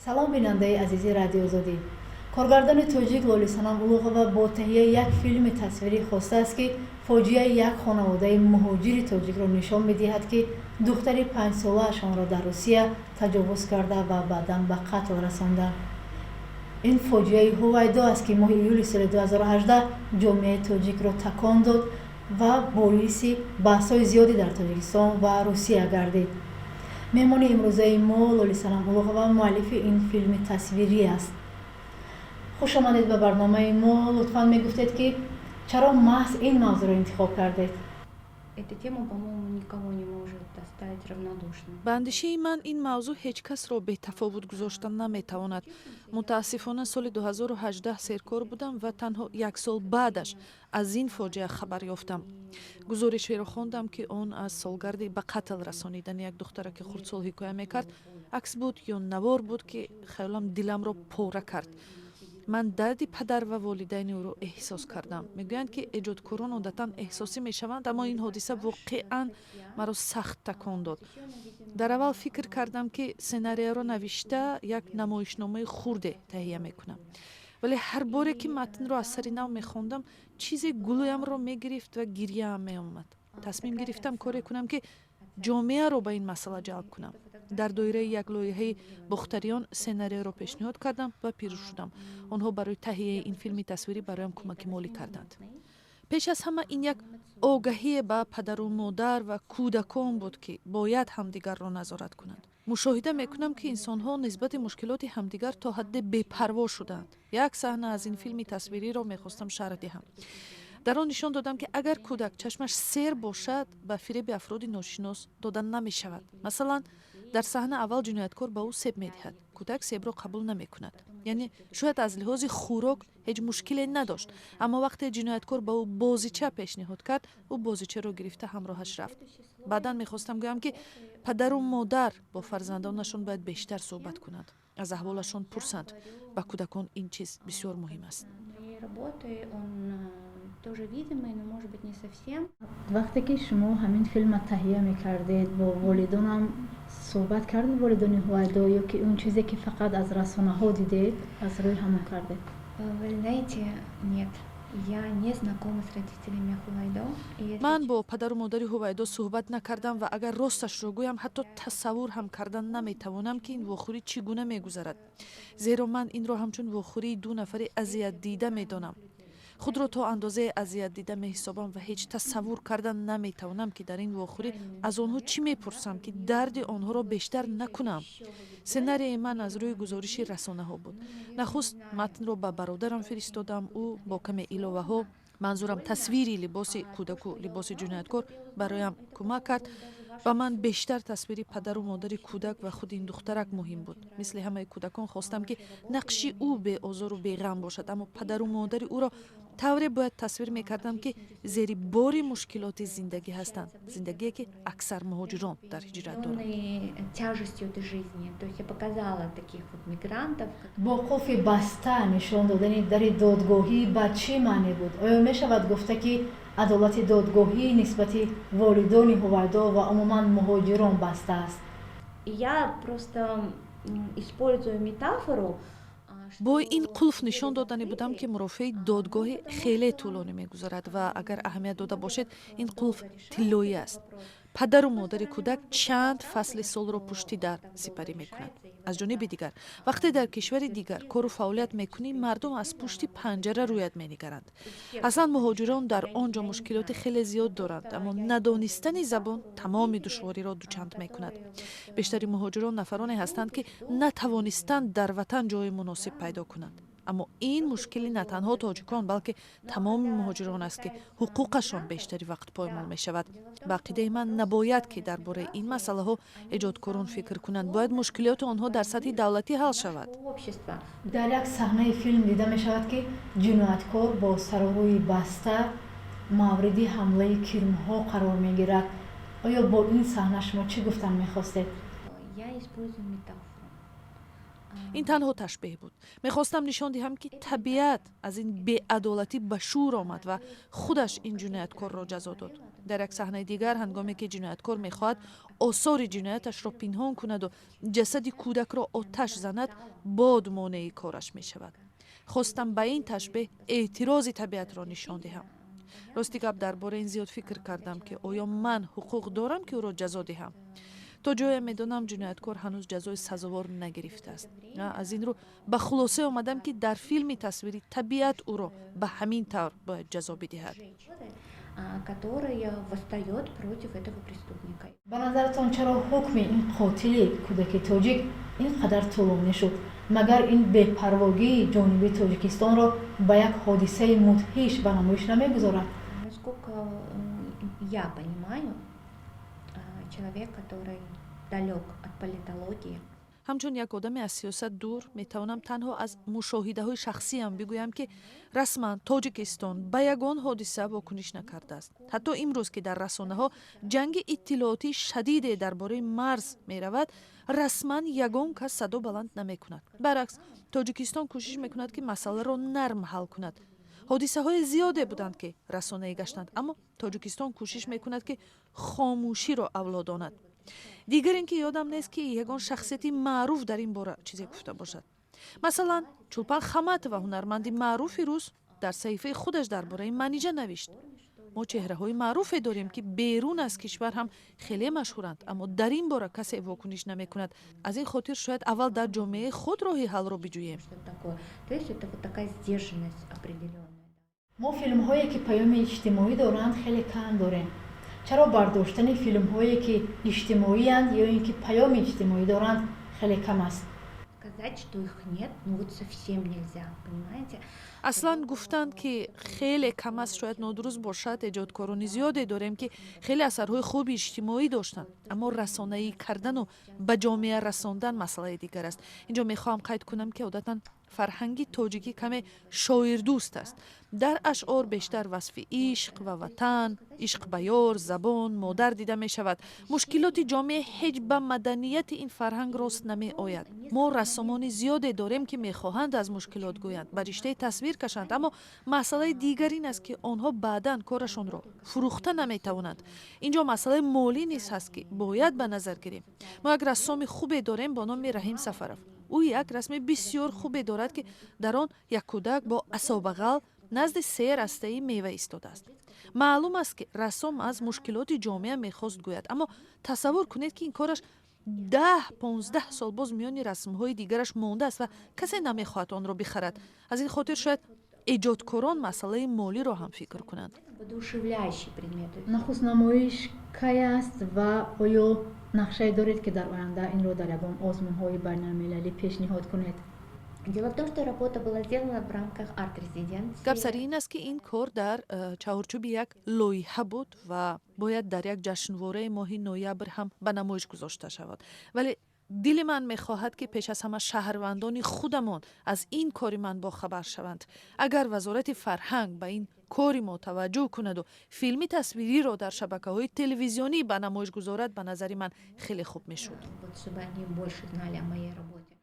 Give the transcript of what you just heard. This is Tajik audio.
салом бинандаи азизи радиозодӣ. Коргардони тоҷик Лолисанам Улуғова бо таҳияи як филми тасвирӣ хостааст ки фоҷиаи як хонаводаи муҳоҷири тоҷикро нишон медиҳад ки духтари 5-солаашонро дар Русия таҷовуз карда ва баъдан ба қатл расонданд. ин фоҷиаи Ҳувайдо аст ки моҳи июли соли 2018 ҷомеаи тоҷикро такон дод ва боиси баҳсҳои зиёдӣ дар Тоҷикистон ва Русия гардид. меҳмони имрӯзаи мо Лолисанам Улуғова муаллифи ин филми тасвирӣ аст. хуш омадед ба барномаи мо. лутфан мегуфтед ки чаро маҳз ин мавзӯъро интихоб кардед? Эта тема, по-моему, никого не может оставить равнодушным. ба андешаи ман ин мавзӯъ ҳеҷ касро бетафовут гузошта наметавонад. мутаассифона соли 2018 серкор будам ва танҳо як сол баъдаш аз ин фоҷиа хабар ёфтам. гузоришеро хондам ки он аз солгарди ба қатл расонидани як духтара ки хурдсол ҳикоя мекард акс буд ё навор буд ки хаёлам диламро пора кард. ман дарди падар ва волидайни ӯро эҳсос кардам. мегӯянд ки эҷодкорон одатан эҳсосӣ мешаванд, аммо ин ҳодиса воқеан маро сахт такон дод. дар аввал фикр кардам ки сценарияро навишта як намоишномаи хурде таҳия мекунам, вале ҳар боре ки матнро аз сари нав мехондам чизе гулӯямро мегирифт ва гирьяам меомад. тасмим гирифтам коре кунам ки ҷомеаро ба ин масъала ҷалб кунам. дар доираи як лоиҳаи бохтариён сценарияро пешниҳод кардам ва пирӯз шудам. онҳо барои таҳияи ин филми тасвирӣ бароям кӯмаки молӣ карданд. пеш аз ҳама ин як огаҳие ба падару модар ва кӯдакон буд ки бояд ҳамдигарро назорат кунанд. мушоҳида мекунам ки инсонҳо нисбати мушкилоти ҳамдигар то ҳадде бепарво шуданд. як саҳна аз ин филми тасвириро мехостам шарҳ диҳам. дар он нишон додам ки агар кӯдак чашмаш сер бошад ба фиреби афроди ношинос дода намешавад. масалан, дар саҳна аввал ҷинояткор ба ӯ себ медиҳад. кӯдак себро қабул намекунад. яъне шояд аз лиҳози хӯрок ҳеҷ мушкиле надошт, аммо вақте ҷинояткор ба ӯ бозича пешниҳод кард, ӯ бозичаро гирифта ҳамроҳаш рафт. баъдан мехостам гӯям ки падару модар бо фарзандонашон бояд бештар суҳбат кунанд, аз аҳволашон пурсанд. ба кӯдакон ин чиз бисёр муҳим аст. Тоже видимый, но может быть не совсем. вақте ки шумо ҳамин филма таҳия мекардед, бо волидонам суҳбат кардед, волидони Ҳувайдо, ё ки он чизе ки фақат аз расонаҳо дидед, аз рӯи ҳамон кардед? Вы знаете, нет. Я не знакома с родителями Ҳувайдо. ман бо падару модари Ҳувайдо суҳбат накардам ва агар росташро гӯям ҳатто тасаввур ҳам кардан наметавонам ки ин вохӯрӣ чӣ гуна мегузарад. зеро ман инро ҳамчун вохӯрии ду нафари азиятдида медонам. худро то андозае азият дида меҳисобам ва ҳеҷ тасаввур кардан наметавонам ки дар ин вохӯрӣ аз онҳо чӣ мепурсам ки дарди онҳоро бештар накунам. сценарияи ман аз рӯи гузориши расонаҳо буд. нахуст матнро ба бародарам фиристодам. ӯ бо каме иловаҳо, манзурам тасвири либоси кӯдаку либоси ҷинояткор бароям кӯмак кард. ба ман бештар тасвири падару модари кӯдак ва худи ин духтарак муҳим буд. мисли ҳамаи кӯдакон хостам ки нақши ӯ беозору беғам бошад, аммо падару модари ӯро тавре бояд тасвир мекардам ки зери бори мушкилоти зиндагӣ ҳастанд. зиндагие ки аксар муҳоҷирон дар ҳиҷрат доранд. бо қулфи баста нишон додани дари додгоҳӣ ба чӣ маъне буд? оё мешавад гуфта ки адолати додгоҳӣ нисбати волидони Ҳувайдо ва умуман муҳоҷирон баста аст? Я просто использую метафору. бо ин қулф нишон додане будам ки мурофиаи додгоҳи хеле тӯлонӣ мегузарад ва агар аҳамият дода бошед, ин қулф тиллоӣ аст. падару модари кӯдак чанд фасли солро пушти дар сипарӣ мекунад. аз ҷониби дигар, вақте дар кишвари дигар кору фаъолият мекунӣ, мардум аз пушти панҷара рӯяд менигаранд. аслан муҳоҷирон дар он ҷо мушкилоти хеле зиёд доранд, аммо надонистани забон тамоми душвориро дучанд мекунад. бештари муҳоҷирон нафароне ҳастанд ки натавонистанд дар ватан ҷои муносиб пайдо кунанд. аммо ин мушкили на танҳо тоҷикон, балки тамоми муҳоҷирон аст ки ҳуқуқашон бештари вақт поймол мешавад. ба ақидаи ман набояд ки дар бораи ин масъалаҳо эҷодкорон фикр кунанд. бояд мушкилоти онҳо дар сатҳи давлатӣ ҳал шавад. дар як саҳнаи филм дида мешавад ки ҷинояткор бо сарорӯи баста мавриди ҳамлаи кирмҳо қарор мегирад. оё бо ин саҳна шумо чӣ гуфтан мехостед? Я использую метафору. ин танҳо ташбеҳ буд. мехостам нишон диҳам ки табиат аз ин беадолатӣ ба шӯр омад ва худаш ин ҷинояткорро ҷазо дод. дар як саҳнаи дигар, ҳангоме ки ҷинояткор мехоҳад осори ҷинояташро пинҳон кунаду ҷасади кӯдакро оташ занад, бод монеи кораш мешавад. хостам ба ин ташбеҳ эътирози табиатро нишон диҳам. рости гап дар бораи ин зиёд фикр кардам ки оё ман ҳуқуқ дорам ки ӯро ҷазо диҳам. то ҷое медонам ҷинояткор ҳанӯз ҷазои сазовор нагирифтааст. аз ин рӯ ба хулоса омадам ки дар филми тасвирӣ табиат ӯро ба ҳамин тавр бояд ҷазо бидиҳад. Которая восстает против этого преступника. ба назаратон чаро ҳукми ин қотили кӯдаки тоҷик ин қадар тӯлонӣ шуд? магар ин бепарвогии ҷониби тоҷикистонро ба як ҳодисаи мудҳиш ба намоиш намегузорад? Насколько я понимаю, человек, который далек от политологии, ҳамчун як одаме аз сиёсат дур, метавонам танҳо аз мушоҳидаҳои шахсиам бигӯям ки расман Тоҷикистон ба ягон ҳодиса вокуниш накардааст. ҳатто имрӯз ки дар расонаҳо ҷанги иттилоотии шадиде дар бораи марз меравад, расман ягон кас садо баланд намекунад. баръакс, Тоҷикистон кӯшиш мекунад ки масъаларо нарм ҳал кунад. ҳодисаҳои зиёде буданд ки расонаӣ гаштанд, аммо Тоҷикистон кӯшиш мекунад ки хомӯширо авлодонад. дигар ин ки ёдам нест ки ягон шахсияти маъруф дар ин бора чизе гуфта бошад. масалан, чӯлпан хаматова, ҳунарманди маъруфи рус, дар саҳифаи худаш дар бораи манижа навишт. мо чеҳраҳои маъруфе дорем ки берун аз кишвар ҳам хеле машҳуранд, аммо дар ин бора касе вокуниш намекунад. аз ин хотир шояд аввал дар ҷомеаи худ роҳи ҳалро биҷӯем. мо филмҳое ки паёми иҷтимоӣ доранд хеле кам дорем. чаро бардоштани филмҳое ки иҷтимоиянд ё ин ки паёми иҷтимоӣ доранд хеле кам аст? сказать, что их нет, ну вот совсем нельзя, понимаете? аслан гуфтанд ки хеле кам аст шояд нодуруст бошад. эҷодкорони зиёде дорем ки хеле асарҳои хуби иҷтимоӣ доштанд, аммо расонаӣ кардану ба ҷомеа расондан масъалаи дигар аст. инҷо мехоҳам қайд кунам ки одатан фарҳанги тоҷикӣ каме шоирдӯст аст. дар ашъор бештар васфи ишқ ва ватан, ишқ ба ёр, забон, модар дида мешавад. мушкилоти ҷомеа ҳеҷ ба маданияти ин фарҳанг рост намеояд. мо рассомони зиёде дорем ки мехоҳанд аз мушкилот гӯянд, ба риштаи тасвир кашанд, аммо масъалаи дигар ин аст ки онҳо баъдан корашонро фурӯхта наметавонанд. инҷо масъалаи молӣ низ ҳаст ки бояд ба назар гирем. мо як рассоми хубе дорем бо номи Раҳим Сафаров. ӯ як расми бисёр хубе дорад ки дар он як кӯдак бо асобағал назди 3 растаи мева истодааст. маълум аст ки рассом аз мушкилоти ҷомеа мехост гӯяд, аммо тасаввур кунед ки ин кораш 10-15 сол боз миёни расмҳои дигараш мондааст ва касе намехоҳад онро бихарад. аз ин хотир шояд эҷодкорон масъалаи молиро ҳам фикр кунанд. нахуст намоиш кай аст ва оё нақшае доред ки дар оянда инро дар ягон озмунҳои байналмилалӣ пешниҳод кунед? Дело в том, что работа была сделана в рамках арт-резиденции. гап сари ин аст ки ин кор дар чаҳорчӯби як лоиҳа буд ва бояд дар як ҷашнвораи моҳи ноябр ҳам ба намоиш гузошта шавад. вале дили ман мехоҳад ки пеш аз ҳама шаҳрвандони худамон аз ин кори ман бохабар шаванд. агар вазорати фарҳанг ба ин кори мо таваҷҷӯҳ кунаду филми тасвириро дар шабакаҳои телевизионӣ ба намоиш гузорад, ба назари ман хеле хуб мешуд. Вот чтобы они больше знали о моей работе.